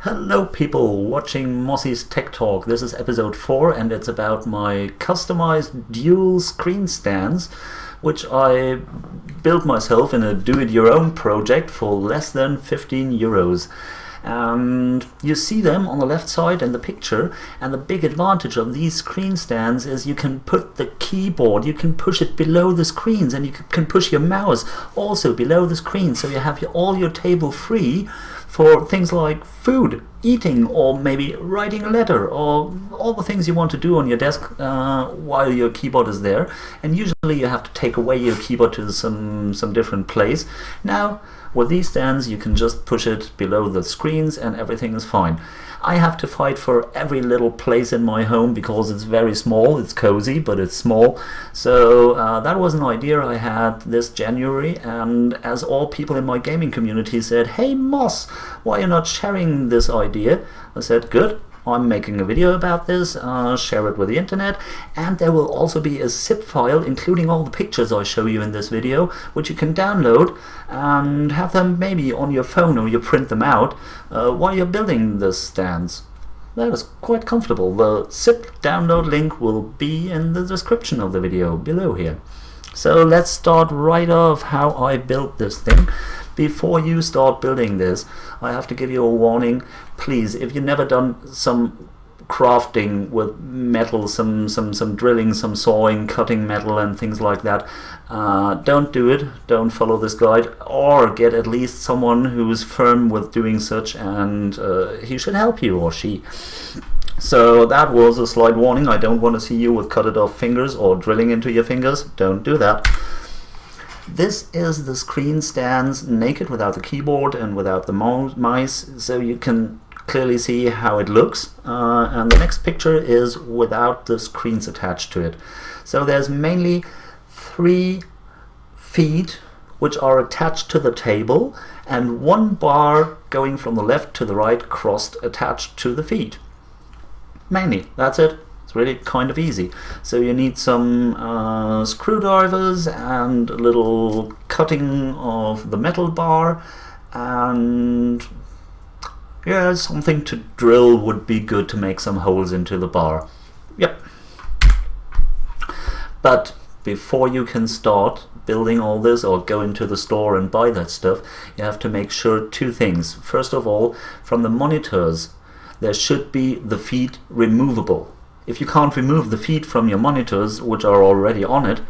Hello people watching Mossy's Tech Talk. This is episode 4 and it's about my customized dual screen stands which I built myself in a do-it-your-own project for less than 15 euros. And you see them on the left side in the picture, and the big advantage of these screen stands is you can put the keyboard, you can push it below the screens, and you can push your mouse also below the screen, so you have all your table free for things like food, eating, or maybe writing a letter, or all the things you want to do on your desk while your keyboard is there. And usually you have to take away your keyboard to some different place. Now with these stands you can just push it below the screens and everything is fine. I have to fight for every little place in my home because it's very small. It's cozy, but it's small. So that was an idea I had this January, and as all people in my gaming community said, "Hey Moss, why are you not sharing this idea?" I said, good, I'm making a video about this, share it with the internet, and there will also be a zip file including all the pictures I show you in this video, which you can download and have them maybe on your phone, or you print them out while you're building the stands. That is quite comfortable. The zip download link will be in the description of the video below here. So let's start right off how I built this thing. Before you start building this, I have to give you a warning. Please, if you've never done some crafting with metal, some drilling, some sawing, cutting metal and things like that, don't do it. Don't follow this guide, or get at least someone who's firm with doing such, and he should help you, or she. So that was a slight warning. I don't want to see you with cut it off fingers or drilling into your fingers. Don't do that. This is the screen stands naked, without the keyboard and without the mice, so you can clearly see how it looks. And the next picture is without the screens attached to it. So there's mainly 3 feet which are attached to the table, and 1 bar going from the left to the right crossed attached to the feet. Mainly, that's it. It's really kind of easy. So you need some screwdrivers and a little cutting of the metal bar, and yeah, something to drill would be good to make some holes into the bar. Yep. But before you can start building all this or go into the store and buy that stuff, you have to make sure 2 things. First of all, from the monitors there should be the feet removable. If you can't remove the feet from your monitors, which are already on it,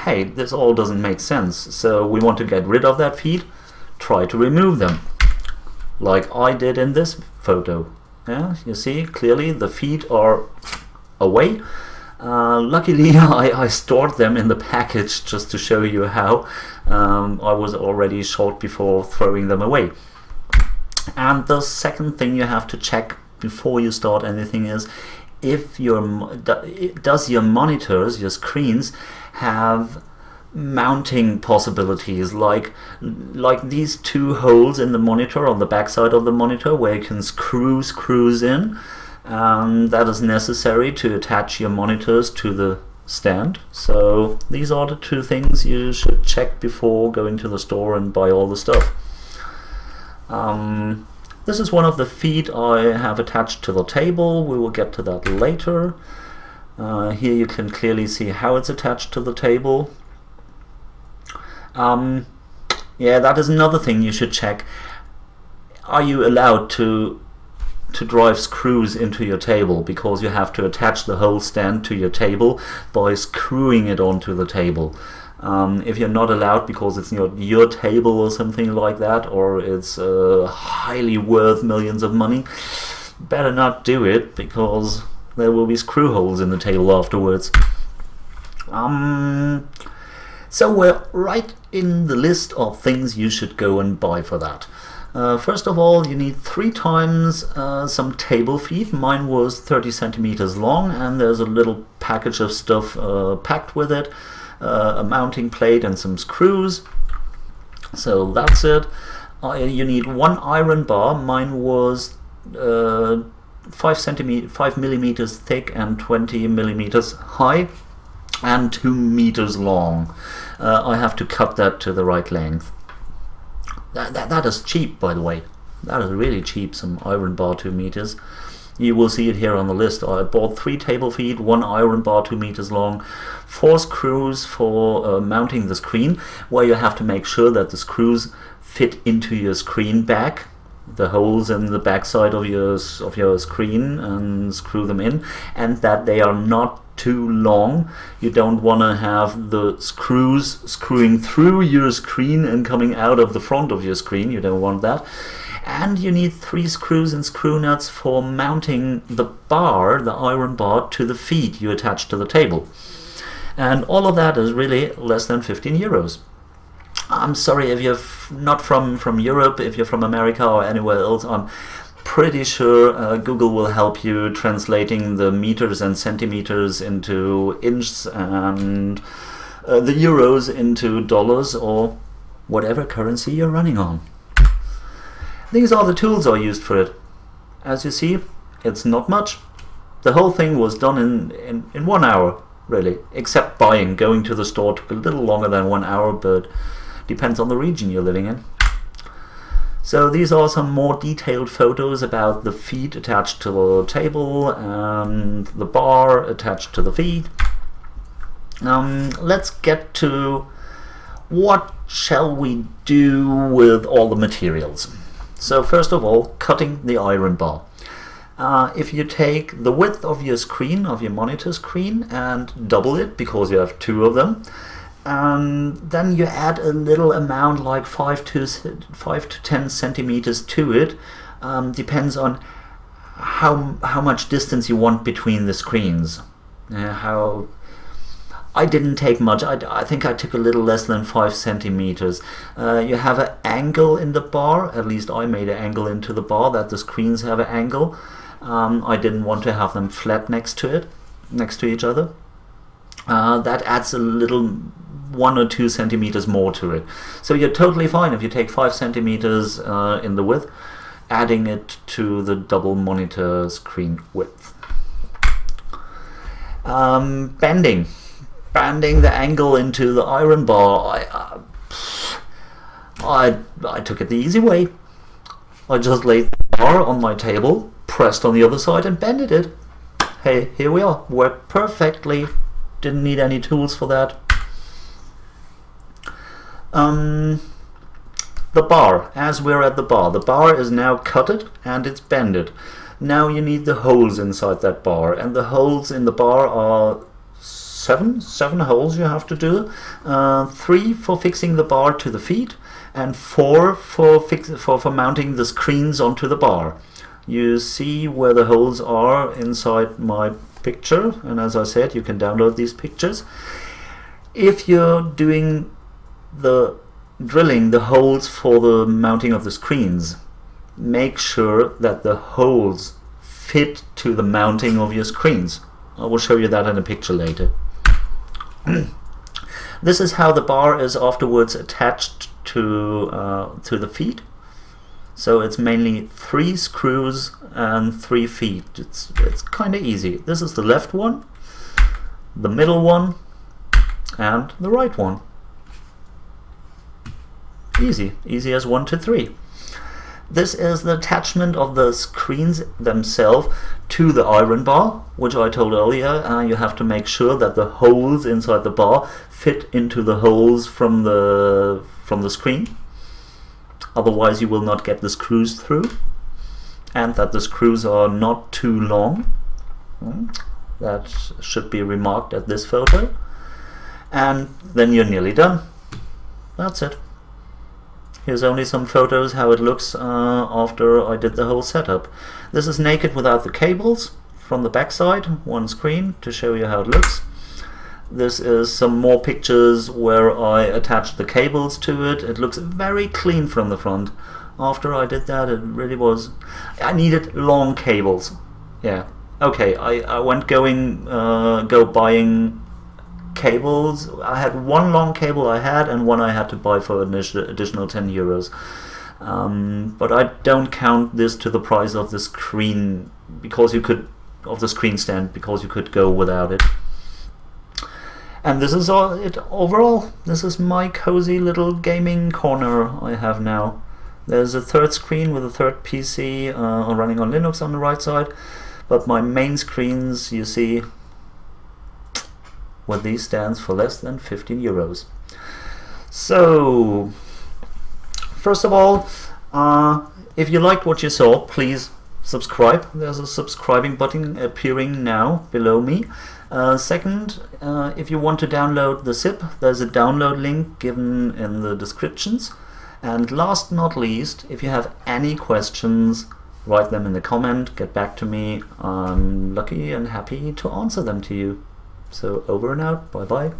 hey, this all doesn't make sense. So we want to get rid of that feet. Try to remove them, like I did in this photo. Yeah, you see clearly the feet are away. Luckily I stored them in the package just to show you how. I was already short before throwing them away. And the second thing you have to check before you start anything is, if does your monitors, your screens, have mounting possibilities, like these 2 holes in the monitor on the back side of the monitor where you can screw screws in. That is necessary to attach your monitors to the stand. So these are the 2 things you should check before going to the store and buy all the stuff. This is one of the feet I have attached to the table. We will get to that later. Here you can clearly see how it's attached to the table. Yeah, that is another thing you should check. Are you allowed to drive screws into your table? Because you have to attach the whole stand to your table by screwing it onto the table. If you're not allowed because it's not your table or something like that, or it's highly worth millions of money, better not do it, because there will be screw holes in the table afterwards. So we're right in the list of things you should go and buy for that. First of all, you need 3 times some table feet. Mine was 30 centimeters long, and there's a little package of stuff packed with it. A mounting plate and some screws. So that's it. You need 1 iron bar. Mine was 5 millimeters thick and 20 millimeters high and 2 meters long. I have to cut that to the right length. That is cheap, by the way. That is really cheap, some iron bar 2 meters. You will see it here on the list. I bought 3 table feet, 1 iron bar 2 meters long, 4 screws for mounting the screen, where you have to make sure that the screws fit into your screen back, the holes in the backside of your screen, and screw them in, and that they are not too long. You don't want to have the screws screwing through your screen and coming out of the front of your screen. You don't want that. And you need 3 screws and screw nuts for mounting the bar, the iron bar, to the feet you attach to the table. And all of that is really less than 15 euros. I'm sorry if you're not from Europe, if you're from America or anywhere else. I'm pretty sure Google will help you translating the meters and centimeters into inches and the euros into dollars or whatever currency you're running on. These are the tools I used for it. As you see, it's not much. The whole thing was done in 1 hour, really, except going to the store took a little longer than 1 hour, but depends on the region you're living in. So these are some more detailed photos about the feet attached to the table and the bar attached to the feet. Let's get to what shall we do with all the materials. So first of all, cutting the iron bar. If you take the width of your screen, of your monitor screen, and double it, because you have 2 of them, and then you add a little amount like 5 to 10 centimeters to it. Depends on how much distance you want between the screens. I didn't take much. I think I took a little less than 5 centimeters. You have an angle in the bar. At least I made an angle into the bar that the screens have an angle. I didn't want to have them flat next to each other. That adds a little 1 or 2 centimeters more to it. So you're totally fine if you take 5 centimeters in the width, adding it to the double monitor screen width. Banding the angle into the iron bar, I took it the easy way. I just laid the bar on my table, pressed on the other side and bended it. Hey, here we are. Worked perfectly. Didn't need any tools for that. The bar, as we're at the bar is now cutted and it's bended. Now you need the holes inside that bar, and the holes in the bar are 7 holes you have to do. 3 for fixing the bar to the feet, and 4 for mounting the screens onto the bar. You see where the holes are inside my picture, and as I said, you can download these pictures. If you're doing drilling the holes for the mounting of the screens, make sure that the holes fit to the mounting of your screens. I will show you that in a picture later. This is how the bar is afterwards attached to the feet. So it's mainly 3 screws and 3 feet. It's kind of easy. This is the left one, the middle one, and the right one. Easy as 1 to 3. This is the attachment of the screens themselves to the iron bar, which I told earlier. You have to make sure that the holes inside the bar fit into the holes from the screen. Otherwise you will not get the screws through, and that the screws are not too long. That should be remarked at this photo. And then you're nearly done. That's it. Here's only some photos how it looks after I did the whole setup. This is naked without the cables from the backside, one screen to show you how it looks. This is some more pictures where I attached the cables to it. It looks very clean from the front. After I did that, it really was... I needed long cables. Yeah. Okay, I went go buying cables. I had one long cable and one I had to buy for an additional 10 euros. But I don't count this to the price of the screen of the screen stand, because you could go without it. And this is all it overall. This is my cozy little gaming corner I have now. There's a third screen with a third PC running on Linux on the right side, but my main screens you see with these stands for less than 15 euros. So, first of all, if you liked what you saw, please subscribe. There's a subscribing button appearing now below me. Second, if you want to download the zip, there's a download link given in the descriptions. And last not least, if you have any questions, write them in the comment, get back to me. I'm lucky and happy to answer them to you. So over and out, bye bye.